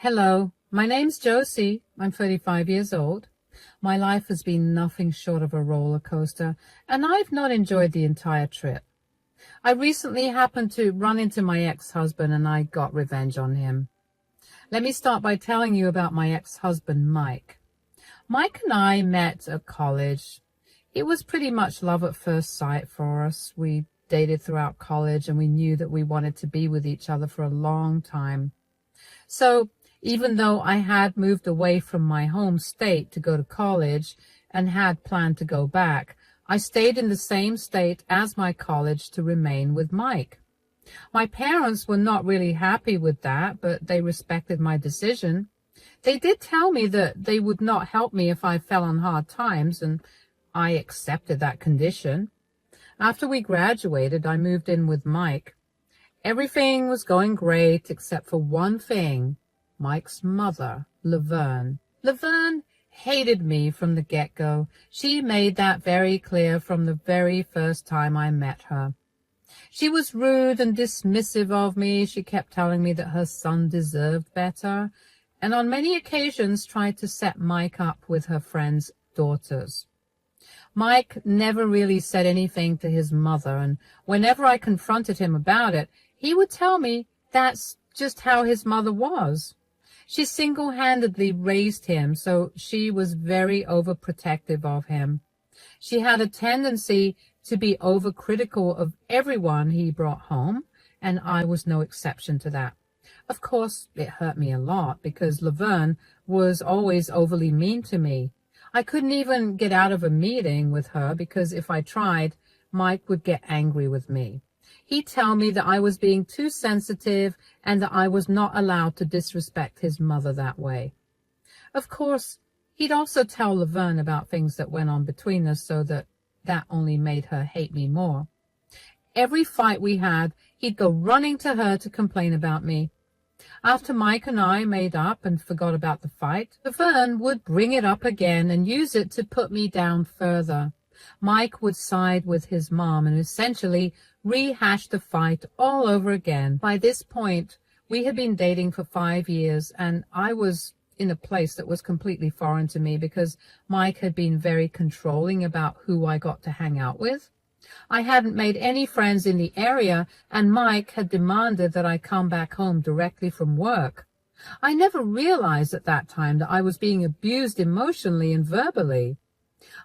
Hello, my name's Josie. I'm 35 years old. My life has been nothing short of a roller coaster, and I've not enjoyed the entire trip. I recently happened to run into my ex-husband, and I got revenge on him. Let me start by telling you about my ex-husband, Mike. Mike and I met at college. It was pretty much love at first sight for us. We dated throughout college, and we knew that we wanted to be with each other for a long time. So, even though I had moved away from my home state to go to college and had planned to go back, I stayed in the same state as my college to remain with Mike. My parents were not really happy with that, but they respected my decision. They did tell me that they would not help me if I fell on hard times, and I accepted that condition. After we graduated, I moved in with Mike. Everything was going great except for one thing. Mike's mother, Laverne. Laverne hated me from the get-go. She made that very clear from the very first time I met her. She was rude and dismissive of me. She kept telling me that her son deserved better, and on many occasions tried to set Mike up with her friends' daughters. Mike never really said anything to his mother, and whenever I confronted him about it, he would tell me that's just how his mother was. She single-handedly raised him, so she was very overprotective of him. She had a tendency to be overcritical of everyone he brought home, and I was no exception to that. Of course, it hurt me a lot because Laverne was always overly mean to me. I couldn't even get out of a meeting with her because if I tried, Mike would get angry with me. He'd tell me that I was being too sensitive and that I was not allowed to disrespect his mother that way. Of course, he'd also tell Laverne about things that went on between us so that only made her hate me more. Every fight we had, he'd go running to her to complain about me. After Mike and I made up and forgot about the fight, Laverne would bring it up again and use it to put me down further. Mike would side with his mom and essentially rehash the fight all over again. By this point, we had been dating for 5 years, and I was in a place that was completely foreign to me because Mike had been very controlling about who I got to hang out with. I hadn't made any friends in the area, and Mike had demanded that I come back home directly from work. I never realized at that time that I was being abused emotionally and verbally.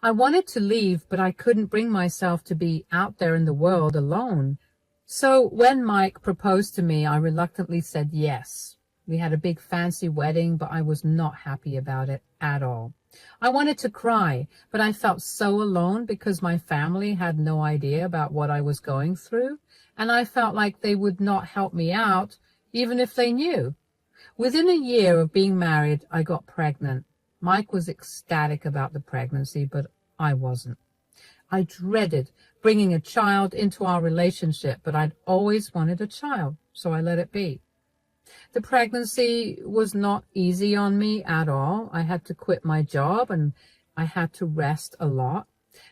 I wanted to leave, but I couldn't bring myself to be out there in the world alone. So when Mike proposed to me, I reluctantly said yes. We had a big fancy wedding, but I was not happy about it at all. I wanted to cry, but I felt so alone because my family had no idea about what I was going through, and I felt like they would not help me out, even if they knew. Within a year of being married, I got pregnant. Mike was ecstatic about the pregnancy, but I wasn't. I dreaded bringing a child into our relationship, but I'd always wanted a child, so I let it be. The pregnancy was not easy on me at all. I had to quit my job, and I had to rest a lot.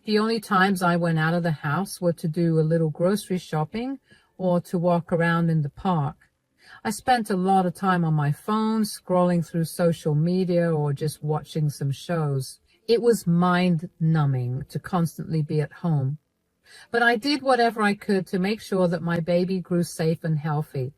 The only times I went out of the house were to do a little grocery shopping or to walk around in the park. I spent a lot of time on my phone, scrolling through social media or just watching some shows. It was mind-numbing to constantly be at home. But I did whatever I could to make sure that my baby grew safe and healthy.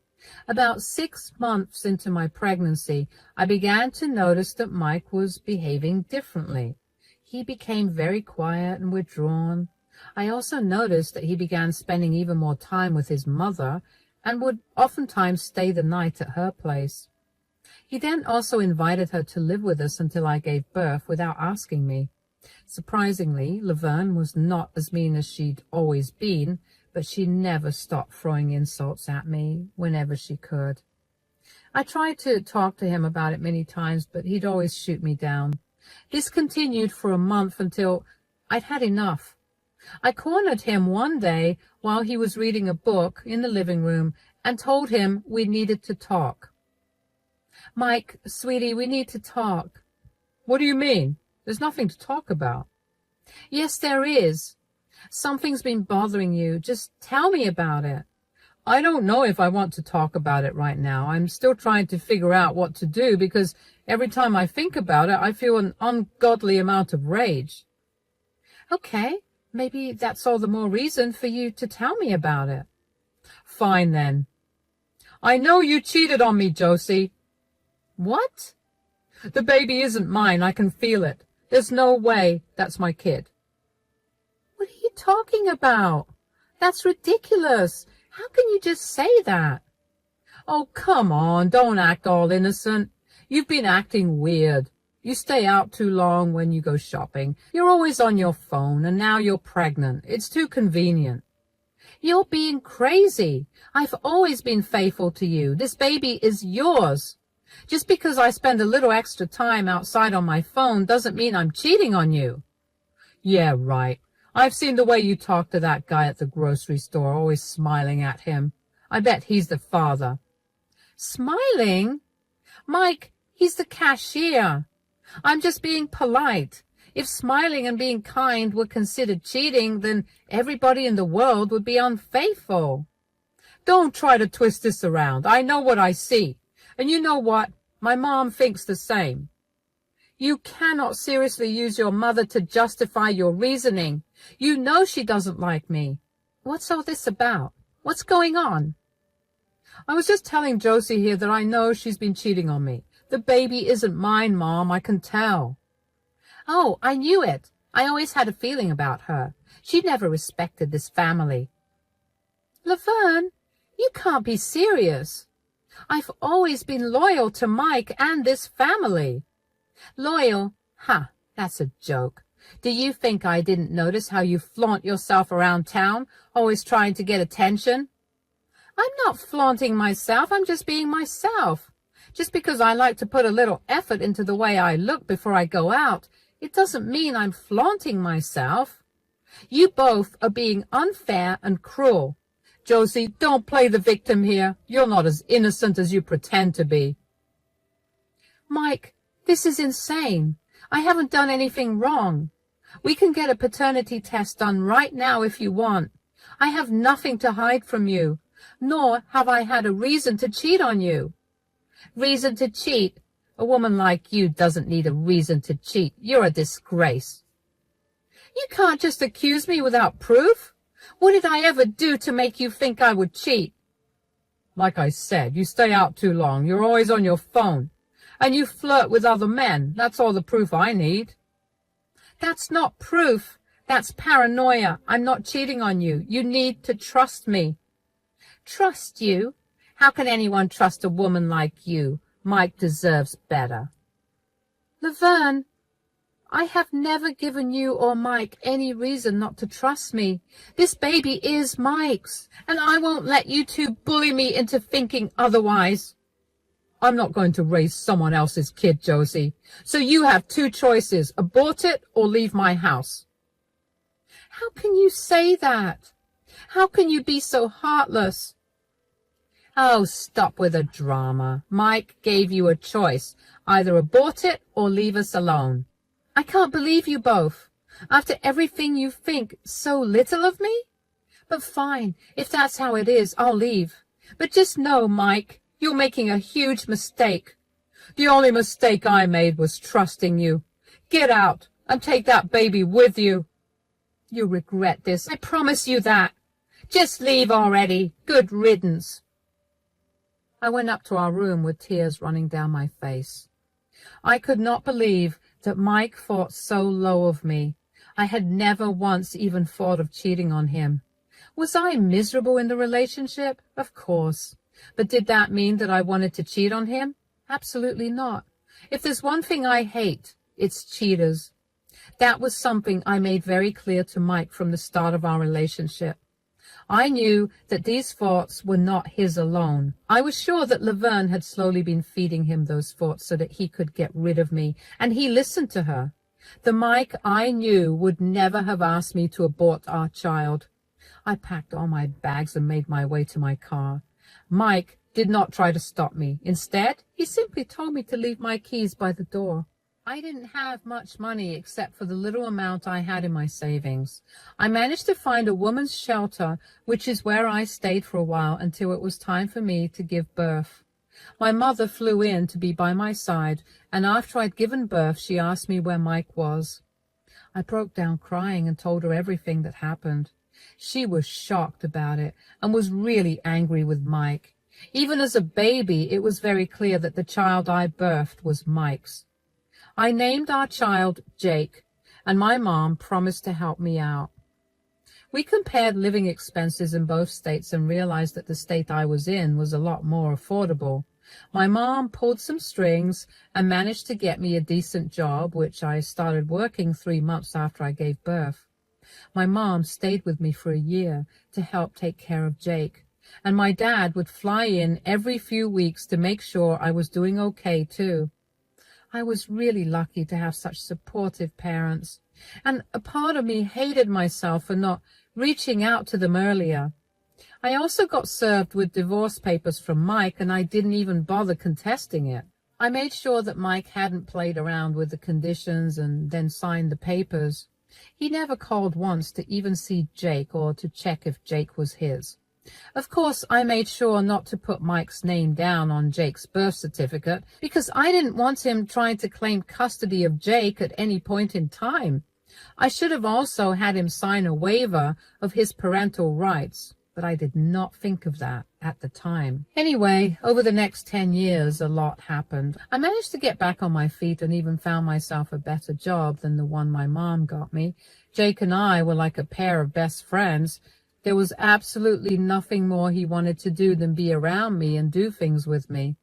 About 6 months into my pregnancy, I began to notice that Mike was behaving differently. He became very quiet and withdrawn. I also noticed that he began spending even more time with his mother and would oftentimes stay the night at her place. He then also invited her to live with us until I gave birth without asking me. Surprisingly, Laverne was not as mean as she'd always been, but she never stopped throwing insults at me whenever she could. I tried to talk to him about it many times, but he'd always shoot me down. This continued for a month until I'd had enough. I cornered him one day while he was reading a book in the living room and told him we needed to talk. "Mike, sweetie, we need to talk." "What do you mean? There's nothing to talk about." "Yes, there is. Something's been bothering you. Just tell me about it." I don't know if I want to talk about it right now. I'm still trying to figure out what to do because every time I think about it, I feel an ungodly amount of rage. Okay, maybe that's all the more reason for you to tell me about it. Fine then. I know you cheated on me, Josie. What? The baby isn't mine. I can feel it. There's no way that's my kid. What are you talking about? That's ridiculous. How can you just say that? Oh, come on, don't act all innocent. You've been acting weird. You stay out too long when you go shopping. You're always on your phone, and now you're pregnant. It's too convenient. You're being crazy. I've always been faithful to you. This baby is yours. Just because I spend a little extra time outside on my phone doesn't mean I'm cheating on you. Yeah, right. I've seen the way you talk to that guy at the grocery store, always smiling at him. I bet he's the father. Smiling? Mike, he's the cashier. I'm just being polite. If smiling and being kind were considered cheating, then everybody in the world would be unfaithful. Don't try to twist this around. I know what I see. And you know what? My mom thinks the same. You cannot seriously use your mother to justify your reasoning. You know she doesn't like me. What's all this about? What's going on? I was just telling Josie here that I know she's been cheating on me. The baby isn't mine, Mom, I can tell. Oh, I knew it. I always had a feeling about her. She never respected this family. Laverne, you can't be serious. I've always been loyal to Mike and this family. Loyal? Ha, that's a joke. Do you think I didn't notice how you flaunt yourself around town, always trying to get attention? I'm not flaunting myself, I'm just being myself. Just because I like to put a little effort into the way I look before I go out, it doesn't mean I'm flaunting myself. You both are being unfair and cruel. Josie, don't play the victim here. You're not as innocent as you pretend to be. Mike, this is insane. I haven't done anything wrong. We can get a paternity test done right now if you want. I have nothing to hide from you, nor have I had a reason to cheat on you. Reason to cheat? A woman like you doesn't need a reason to cheat. You're a disgrace. You can't just accuse me without proof. What did I ever do to make you think I would cheat? Like I said, you stay out too long. You're always on your phone. And you flirt with other men. That's all the proof I need. That's not proof. That's paranoia. I'm not cheating on you. You need to trust me. Trust you? How can anyone trust a woman like you? Mike deserves better. Laverne, I have never given you or Mike any reason not to trust me. This baby is Mike's, and I won't let you two bully me into thinking otherwise. I'm not going to raise someone else's kid, Josie. So you have two choices, abort it or leave my house. How can you say that? How can you be so heartless? Oh, stop with the drama. Mike gave you a choice. Either abort it or leave us alone. I can't believe you both. After everything you think so little of me? But fine, if that's how it is, I'll leave. But just know, Mike, you're making a huge mistake. The only mistake I made was trusting you. Get out and take that baby with you. You'll regret this, I promise you that. Just leave already. Good riddance. I went up to our room with tears running down my face. I could not believe that Mike thought so low of me. I had never once even thought of cheating on him. Was I miserable in the relationship? Of course. But did that mean that I wanted to cheat on him? Absolutely not. If there's one thing I hate, it's cheaters. That was something I made very clear to Mike from the start of our relationship. I knew that these thoughts were not his alone. I was sure that Laverne had slowly been feeding him those thoughts so that he could get rid of me, and he listened to her. The Mike I knew would never have asked me to abort our child. I packed all my bags and made my way to my car. Mike did not try to stop me. Instead, he simply told me to leave my keys by the door. I didn't have much money except for the little amount I had in my savings. I managed to find a woman's shelter, which is where I stayed for a while until it was time for me to give birth. My mother flew in to be by my side, and after I'd given birth, she asked me where Mike was. I broke down crying and told her everything that happened. She was shocked about it and was really angry with Mike. Even as a baby, it was very clear that the child I birthed was Mike's. I named our child Jake, and my mom promised to help me out. We compared living expenses in both states and realized that the state I was in was a lot more affordable. My mom pulled some strings and managed to get me a decent job, which I started working 3 months after I gave birth. My mom stayed with me for a year to help take care of Jake, and my dad would fly in every few weeks to make sure I was doing okay too. I was really lucky to have such supportive parents, and a part of me hated myself for not reaching out to them earlier. I also got served with divorce papers from Mike, and I didn't even bother contesting it. I made sure that Mike hadn't played around with the conditions and then signed the papers. He never called once to even see Jake or to check if Jake was his. Of course, I made sure not to put Mike's name down on Jake's birth certificate because I didn't want him trying to claim custody of Jake at any point in time. I should have also had him sign a waiver of his parental rights, but I did not think of that at the time. Anyway, over the next 10 years, a lot happened. I managed to get back on my feet and even found myself a better job than the one my mom got me. Jake and I were like a pair of best friends. There was absolutely nothing more he wanted to do than be around me and do things with me.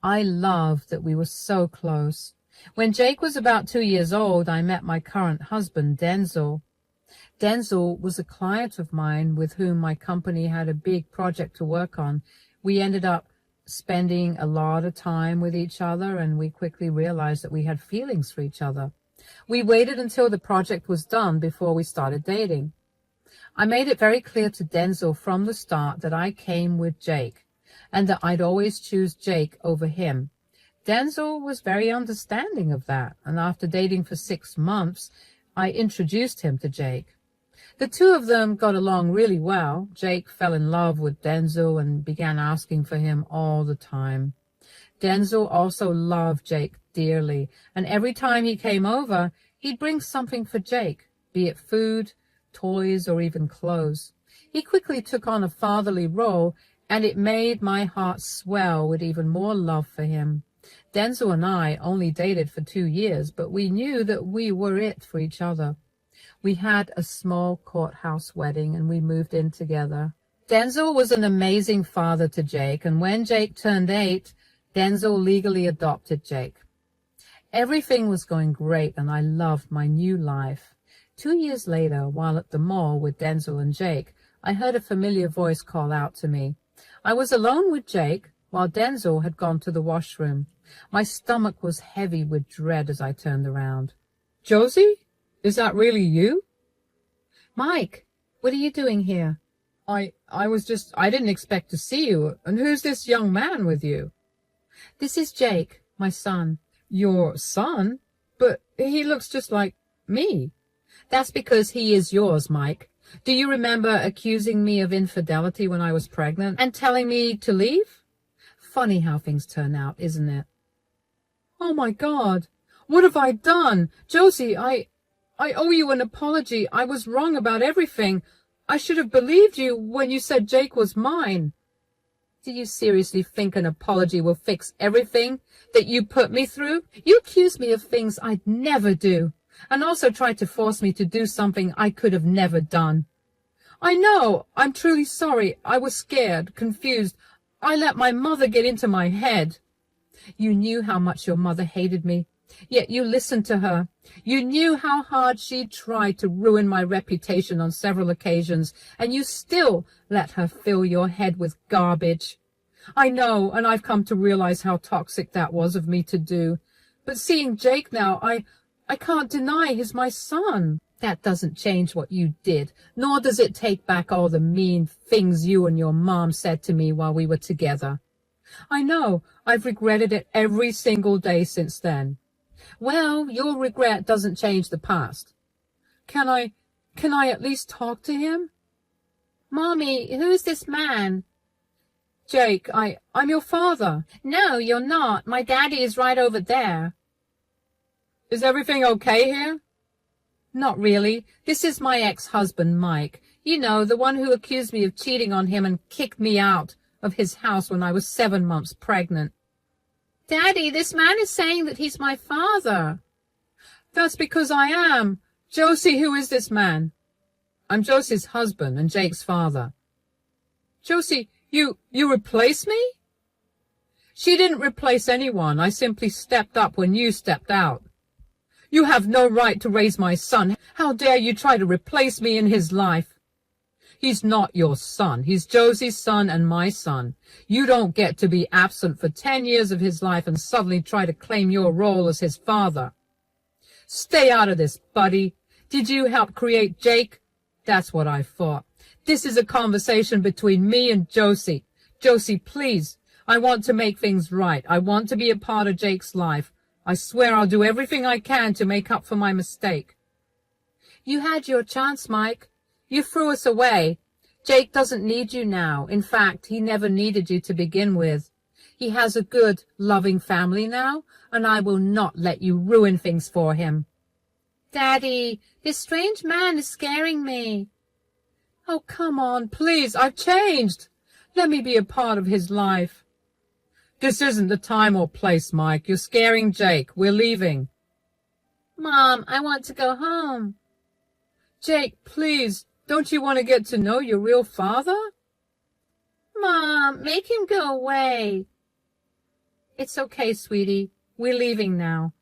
I loved that we were so close. When Jake was about 2 years old, I met my current husband, Denzel. Denzel was a client of mine with whom my company had a big project to work on. We ended up spending a lot of time with each other, and we quickly realized that we had feelings for each other. We waited until the project was done before we started dating. I made it very clear to Denzel from the start that I came with Jake, and that I'd always choose Jake over him. Denzel was very understanding of that, and after dating for 6 months, I introduced him to Jake. The two of them got along really well. Jake fell in love with Denzel and began asking for him all the time. Denzel also loved Jake dearly, and every time he came over, he'd bring something for Jake, be it food, toys, or even clothes. He quickly took on a fatherly role, and it made my heart swell with even more love for him. Denzel and I only dated for 2 years, but we knew that we were it for each other. We had a small courthouse wedding, and we moved in together. Denzel was an amazing father to Jake, and when Jake turned 8, Denzel legally adopted Jake. Everything was going great, and I loved my new life. 2 years later, while at the mall with Denzel and Jake, I heard a familiar voice call out to me. I was alone with Jake, while Denzel had gone to the washroom. My stomach was heavy with dread as I turned around. "Josie? Is that really you?" "Mike, what are you doing here?" I didn't expect to see you. And who's this young man with you?" "This is Jake, my son." "Your son? But he looks just like me." "That's because he is yours, Mike. Do you remember accusing me of infidelity when I was pregnant and telling me to leave? Funny how things turn out, isn't it?" "Oh, my God. What have I done? Josie, I owe you an apology. I was wrong about everything. I should have believed you when you said Jake was mine." "Do you seriously think an apology will fix everything that you put me through? You accuse me of things I'd never do, and also tried to force me to do something I could have never done." "I know. I'm truly sorry. I was scared, confused. I let my mother get into my head." "You knew how much your mother hated me, yet you listened to her. You knew how hard she tried to ruin my reputation on several occasions, and you still let her fill your head with garbage. I know, and I've come to realize how toxic that was of me to do. But seeing Jake now, I can't deny he's my son. That doesn't change what you did, nor does it take back all the mean things you and your mom said to me while we were together. I know, I've regretted it every single day since then. Well, your regret doesn't change the past. Can I at least talk to him? Mommy, who's this man? Jake, I'm your father. No, you're not. My daddy is right over there. Is everything okay here? Not really. This is my ex-husband, Mike. You know, the one who accused me of cheating on him and kicked me out of his house when I was 7 months pregnant. Daddy, this man is saying that he's my father. That's because I am. Josie, who is this man? I'm Josie's husband and Jake's father. Josie, you replaced me? She didn't replace anyone. I simply stepped up when you stepped out. You have no right to raise my son. How dare you try to replace me in his life? He's not your son. He's Josie's son and my son. You don't get to be absent for 10 years of his life and suddenly try to claim your role as his father. Stay out of this, buddy. Did you help create Jake? That's what I thought. This is a conversation between me and Josie. Josie, please. I want to make things right. I want to be a part of Jake's life. I swear I'll do everything I can to make up for my mistake. You had your chance, Mike. You threw us away. Jake doesn't need you now. In fact, he never needed you to begin with. He has a good, loving family now, and I will not let you ruin things for him. Daddy, this strange man is scaring me. Oh, come on, please. I've changed. Let me be a part of his life. This isn't the time or place, Mike. You're scaring Jake. We're leaving. Mom, I want to go home. Jake, please. Don't you want to get to know your real father? Mom, make him go away. It's okay, sweetie. We're leaving now.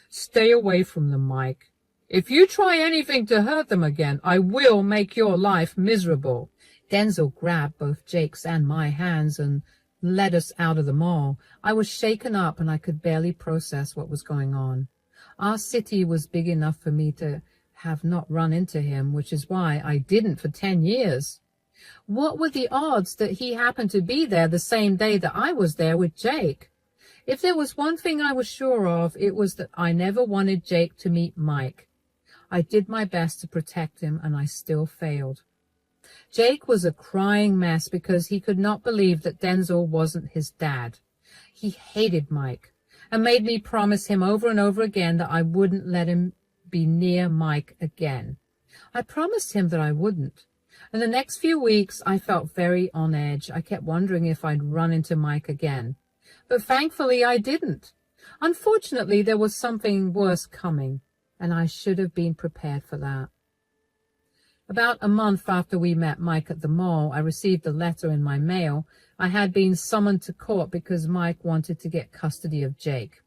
Stay away from them, Mike. If you try anything to hurt them again, I will make your life miserable. Denzel grabbed both Jake's and my hands and led us out of the mall. I was shaken up and I could barely process what was going on. Our city was big enough for me to have not run into him, which is why I didn't for 10 years. What were the odds that he happened to be there the same day that I was there with Jake? If there was one thing I was sure of, it was that I never wanted Jake to meet Mike. I did my best to protect him, and I still failed. Jake was a crying mess because he could not believe that Denzel wasn't his dad. He hated Mike and made me promise him over and over again that I wouldn't let him be near Mike again. I promised him that I wouldn't. In the next few weeks, I felt very on edge. I kept wondering if I'd run into Mike again. But thankfully, I didn't. Unfortunately, there was something worse coming, and I should have been prepared for that. About a month after we met Mike at the mall, I received a letter in my mail. I had been summoned to court because Mike wanted to get custody of Jake.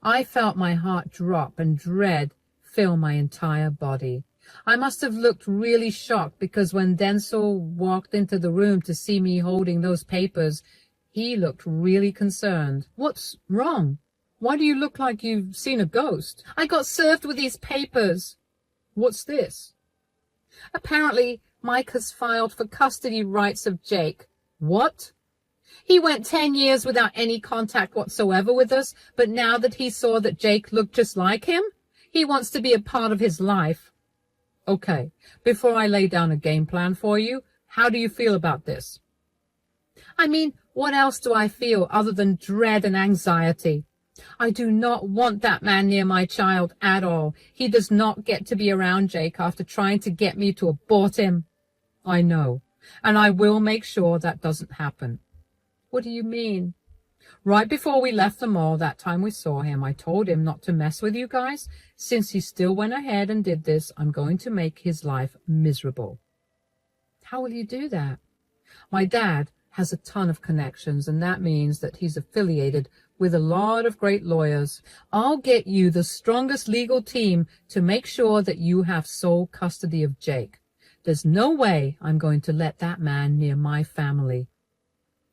I felt my heart drop and dread fill my entire body. I must have looked really shocked because when Denzel walked into the room to see me holding those papers, he looked really concerned. What's wrong? Why do you look like you've seen a ghost? I got served with these papers. What's this? Apparently, Mike has filed for custody rights of Jake. What? He went 10 years without any contact whatsoever with us, but now that he saw that Jake looked just like him, he wants to be a part of his life. Okay, before I lay down a game plan for you, how do you feel about this? I mean, what else do I feel other than dread and anxiety? I do not want that man near my child at all. He does not get to be around Jake after trying to get me to abort him. I know, and I will make sure that doesn't happen. What do you mean? Right before we left the mall that time we saw him, I told him not to mess with you guys. Since he still went ahead and did this, I'm going to make his life miserable. How will you do that? My dad has a ton of connections, and that means that he's affiliated with a lot of great lawyers. I'll get you the strongest legal team to make sure that you have sole custody of Jake. There's no way I'm going to let that man near my family.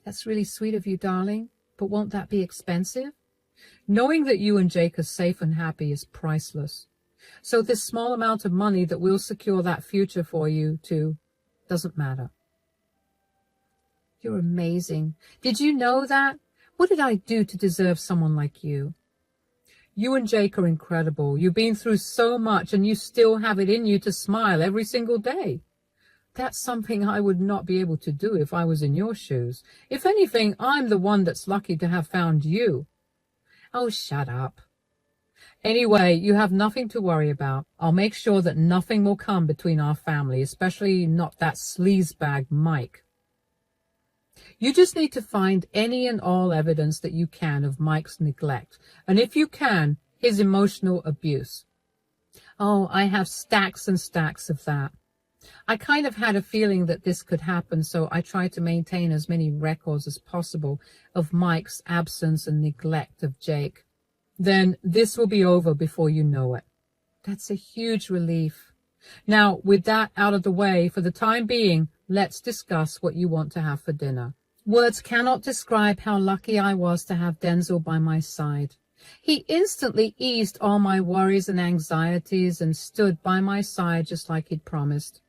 That's really sweet of you, darling, but won't that be expensive? Knowing that you and Jake are safe and happy is priceless. So this small amount of money that will secure that future for you two doesn't matter. You're amazing. Did you know that? What did I do to deserve someone like you? You and Jake are incredible. You've been through so much and you still have it in you to smile every single day. That's something I would not be able to do if I was in your shoes. If anything, I'm the one that's lucky to have found you. Oh, shut up. Anyway, you have nothing to worry about. I'll make sure that nothing will come between our family, especially not that sleazebag Mike. You just need to find any and all evidence that you can of Mike's neglect, and if you can, his emotional abuse. Oh, I have stacks and stacks of that. I kind of had a feeling that this could happen, so I tried to maintain as many records as possible of Mike's absence and neglect of Jake. Then this will be over before you know it. That's a huge relief. Now, with that out of the way, for the time being, let's discuss what you want to have for dinner. Words cannot describe how lucky I was to have Denzel by my side. He instantly eased all my worries and anxieties and stood by my side just like he'd promised.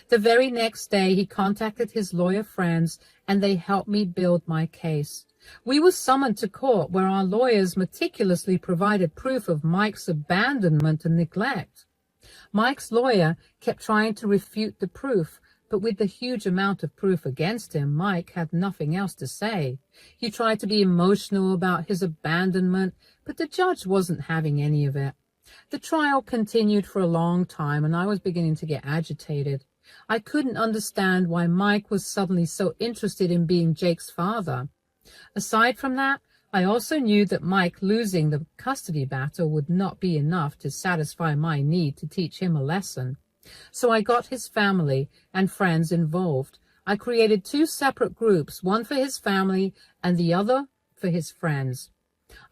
The very next day, he contacted his lawyer friends, and they helped me build my case. We were summoned to court, where our lawyers meticulously provided proof of Mike's abandonment and neglect. Mike's lawyer kept trying to refute the proof, but with the huge amount of proof against him, Mike had nothing else to say. He tried to be emotional about his abandonment, but the judge wasn't having any of it. The trial continued for a long time, and I was beginning to get agitated. I couldn't understand why Mike was suddenly so interested in being Jake's father. Aside from that, I also knew that Mike losing the custody battle would not be enough to satisfy my need to teach him a lesson. So I got his family and friends involved. I created 2 separate groups, one for his family and the other for his friends.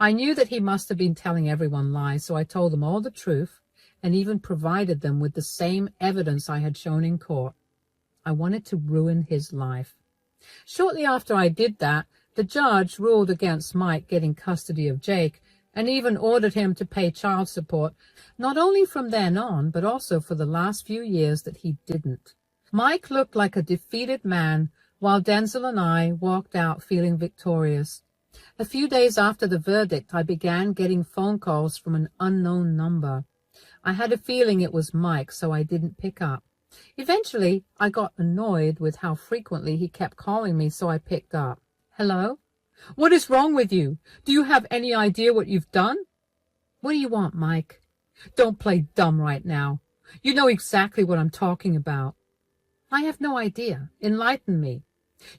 I knew that he must have been telling everyone lies, so I told them all the truth and even provided them with the same evidence I had shown in court. I wanted to ruin his life. Shortly after I did that, the judge ruled against Mike getting custody of Jake and even ordered him to pay child support, not only from then on, but also for the last few years that he didn't. Mike looked like a defeated man, while Denzel and I walked out feeling victorious. A few days after the verdict, I began getting phone calls from an unknown number. I had a feeling it was Mike, so I didn't pick up. Eventually, I got annoyed with how frequently he kept calling me, so I picked up. Hello? What is wrong with you? Do you have any idea what you've done? What do you want, Mike? Don't play dumb right now. You know exactly what I'm talking about. I have no idea. Enlighten me.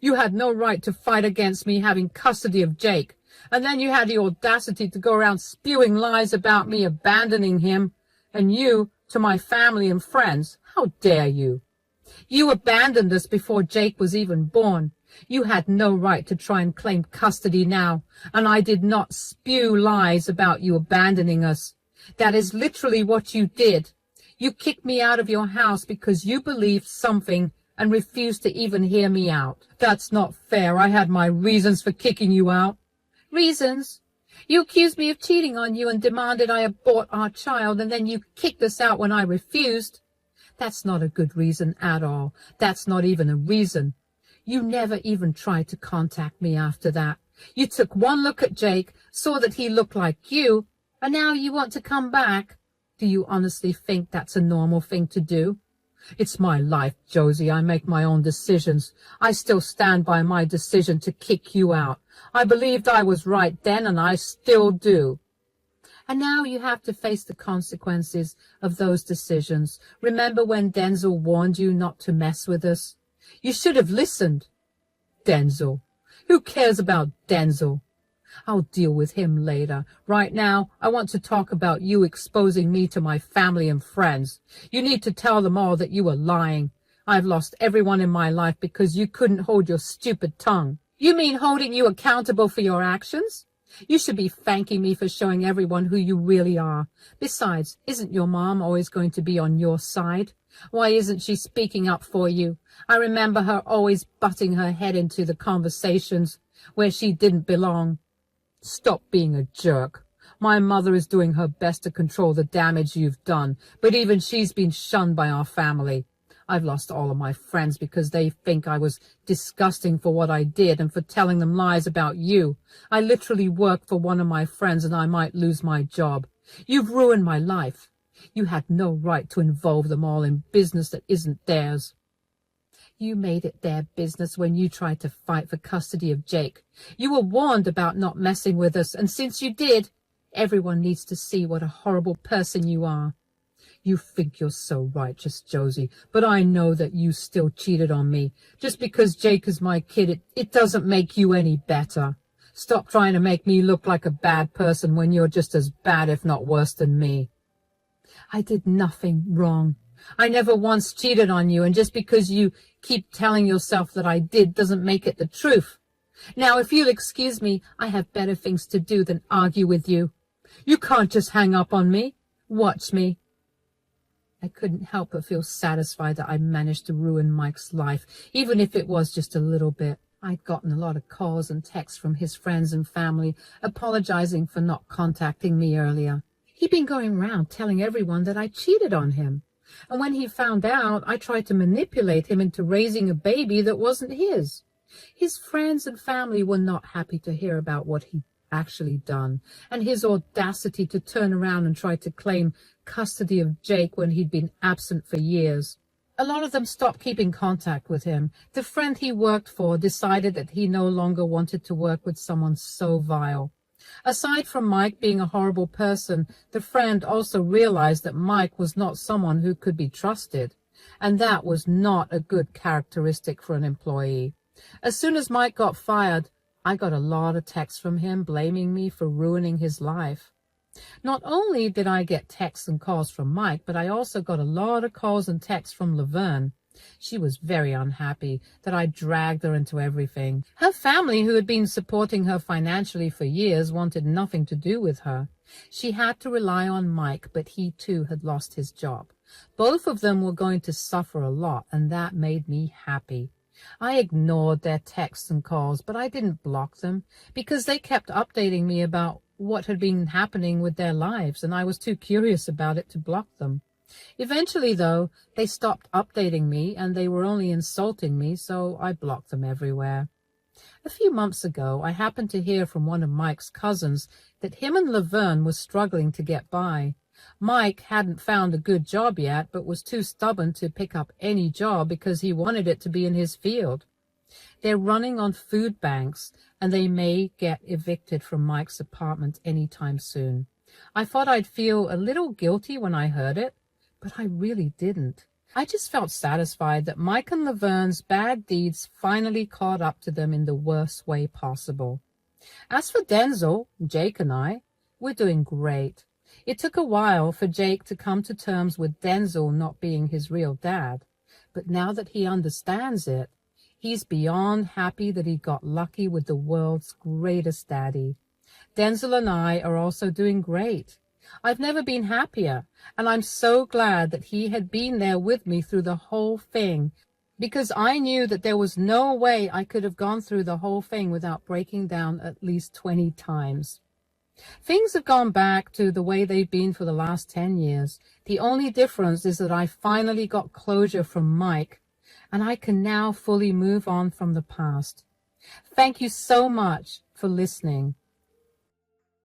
You had no right to fight against me having custody of Jake, and then you had the audacity to go around spewing lies about me abandoning him, and you, to my family and friends. How dare you? You abandoned us before Jake was even born. You had no right to try and claim custody now, and I did not spew lies about you abandoning us. That is literally what you did. You kicked me out of your house because you believed something and refused to even hear me out. That's not fair. I had my reasons for kicking you out. Reasons? You accused me of cheating on you and demanded I abort our child, and then you kicked us out when I refused. That's not a good reason at all. That's not even a reason. You never even tried to contact me after that. You took one look at Jake, saw that he looked like you, and now you want to come back. Do you honestly think that's a normal thing to do? It's my life, Josie. I make my own decisions. I still stand by my decision to kick you out. I believed I was right then, and I still do. And now you have to face the consequences of those decisions. Remember when Denzel warned you not to mess with us? You should have listened. Denzel. Who cares about Denzel? I'll deal with him later. Right now, I want to talk about you exposing me to my family and friends. You need to tell them all that you were lying. I've lost everyone in my life because you couldn't hold your stupid tongue. You mean holding you accountable for your actions? You should be thanking me for showing everyone who you really are. Besides, isn't your mom always going to be on your side? Why isn't she speaking up for you? I remember her always butting her head into the conversations where she didn't belong. Stop being a jerk. My mother is doing her best to control the damage you've done, but even she's been shunned by our family. I've lost all of my friends because they think I was disgusting for what I did and for telling them lies about you. I literally work for one of my friends and I might lose my job. You've ruined my life. You had no right to involve them all in business that isn't theirs. You made it their business when you tried to fight for custody of Jake. You were warned about not messing with us, and since you did, everyone needs to see what a horrible person you are. You think you're so righteous, Josie, but I know that you still cheated on me. Just because Jake is my kid, it doesn't make you any better. Stop trying to make me look like a bad person when you're just as bad, if not worse, than me. I did nothing wrong. I never once cheated on you, and just because you keep telling yourself that I did doesn't make it the truth. Now, if you'll excuse me, I have better things to do than argue with you. You can't just hang up on me. Watch me. I couldn't help but feel satisfied that I managed to ruin Mike's life, even if it was just a little bit. I'd gotten a lot of calls and texts from his friends and family apologizing for not contacting me earlier. He'd been going around telling everyone that I cheated on him. And when he found out, I tried to manipulate him into raising a baby that wasn't his. His friends and family were not happy to hear about what he'd actually done, and his audacity to turn around and try to claim custody of Jake when he'd been absent for years. A lot of them stopped keeping contact with him. The friend he worked for decided that he no longer wanted to work with someone so vile. Aside from Mike being a horrible person, the friend also realized that Mike was not someone who could be trusted, and that was not a good characteristic for an employee. As soon as Mike got fired, I got a lot of texts from him blaming me for ruining his life. Not only did I get texts and calls from Mike, but I also got a lot of calls and texts from Laverne. She was very unhappy that I dragged her into everything. Her family, who had been supporting her financially for years, wanted nothing to do with her. She had to rely on Mike, but he too had lost his job. Both of them were going to suffer a lot, and that made me happy. I ignored their texts and calls, but I didn't block them because they kept updating me about what had been happening with their lives, and I was too curious about it to block them. Eventually, though, they stopped updating me, and they were only insulting me, so I blocked them everywhere. A few months ago, I happened to hear from one of Mike's cousins that him and Laverne was struggling to get by. Mike hadn't found a good job yet, but was too stubborn to pick up any job because he wanted it to be in his field. They're running on food banks, and they may get evicted from Mike's apartment any time soon. I thought I'd feel a little guilty when I heard it, but I really didn't. I just felt satisfied that Mike and Laverne's bad deeds finally caught up to them in the worst way possible. As for Denzel, Jake and I, we're doing great. It took a while for Jake to come to terms with Denzel not being his real dad, but now that he understands it, he's beyond happy that he got lucky with the world's greatest daddy. Denzel and I are also doing great. I've never been happier, and I'm so glad that he had been there with me through the whole thing, because I knew that there was no way I could have gone through the whole thing without breaking down at least 20 times. Things have gone back to the way they've been for the last 10 years. The only difference is that I finally got closure from Mike, and I can now fully move on from the past. Thank you so much for listening.